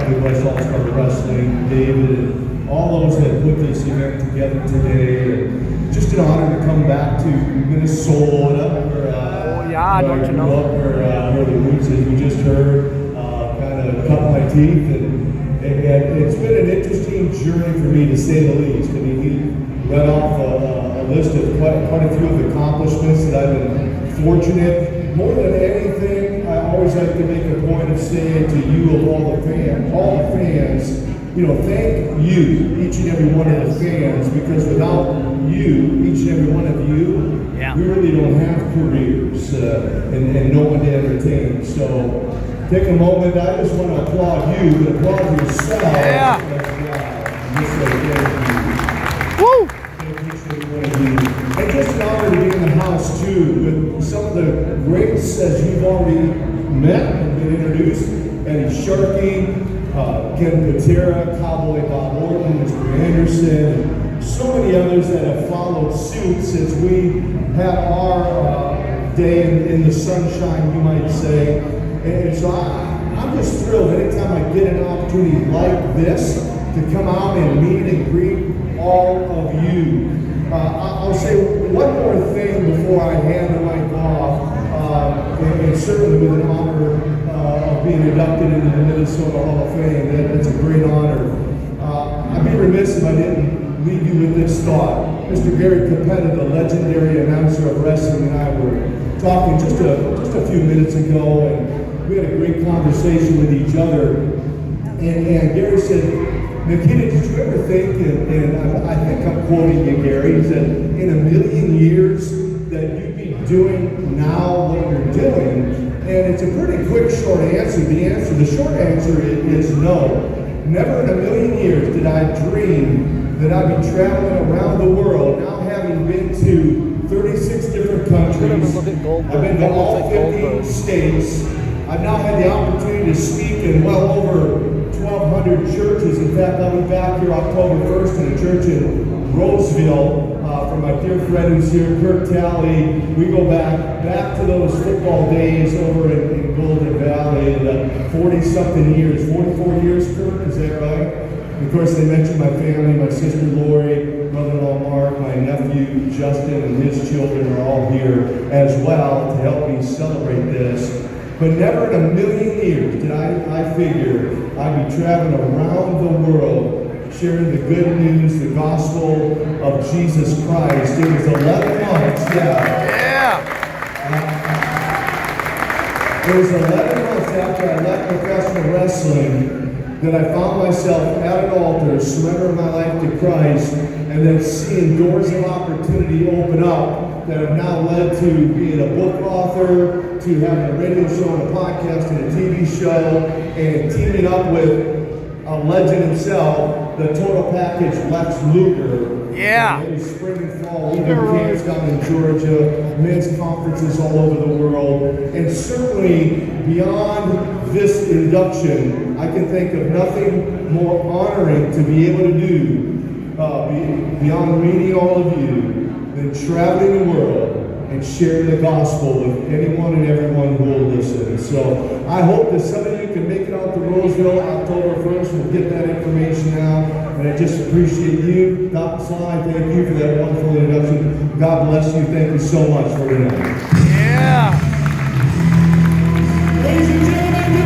Midwest All-Star Wrestling, David, and all those that put this event together today. And just an honor to come back to Minnesota, where the roots, as we just heard, kind of cut my teeth. And it's been an interesting journey for me, to say the least. I mean, he read off a list of quite a few of the accomplishments that I've been fortunate. More than anything, I always like to make a point of saying to you, of all the fans, thank you, each and every one of the fans, because without you, each and every one of you, we really don't have careers and no one to entertain. So take a moment. I just want to applaud you, but applaud yourself. Yeah. Woo! And just an honor to be in the house too, with some of the greats as you've already met and been introduced. Eddie Sharkey, Ken Patera, Cowboy Bob Orton, Mr. Anderson, and so many others that have followed suit since we had our day in the sunshine, you might say. And so I'm just thrilled anytime I get an opportunity like this to come out and meet and greet all of you. I'll say one more thing before I hand the mic off, and certainly with an honor of being inducted into the Minnesota Hall of Fame. That's a great honor. I'd be remiss if I didn't leave you with this thought. Mr. Gary Capetta, the legendary announcer of wrestling, and I were talking just a few minutes ago, and we had a great conversation with each other. And Gary said, Nikita, did you ever think, and I think I'm quoting you, Gary, he said, in a million years that you'd be doing now what you're doing? And it's a pretty quick, short answer. The short answer is no. Never in a million years did I dream that I'd be traveling around the world, now having been to 36 different countries. I've been to all 50 states. I've now had the opportunity to speak in well over 1,200 churches. In fact, I'll be back here October 1st in a church in Roseville for my dear friend who's here, Kirk Talley. We go back to those football days over in Golden Valley, 40-something years, 44 years, Kirk, is that right? Of course, they mentioned my family, my sister Lori, brother-in-law Mark, my nephew Justin, and his children are all here as well to help me celebrate this. But never in a million years did I figure I'd be traveling around the world sharing the good news, the gospel of Jesus Christ. It was 11 months, It was 11 months after I left professional wrestling that I found myself at an altar, surrendering my life to Christ, and then seeing doors of opportunity open up that have now led to being a book author, to having a radio show and a podcast and a TV show, and teaming up with a legend himself, the total package Lex Luger. Every spring and fall, we do camps down in Georgia, men's conferences all over the world, and certainly beyond this induction, I can think of nothing more honoring to be able to do beyond meeting all of you than traveling the world and sharing the gospel with anyone and everyone who will listen. So I hope that some of you can make it out to Roseville October 1st. We'll get that information out. And I just appreciate you. Dr. Sly, thank you for that wonderful introduction. God bless you. Thank you so much for tonight. Yeah. Ladies and gentlemen,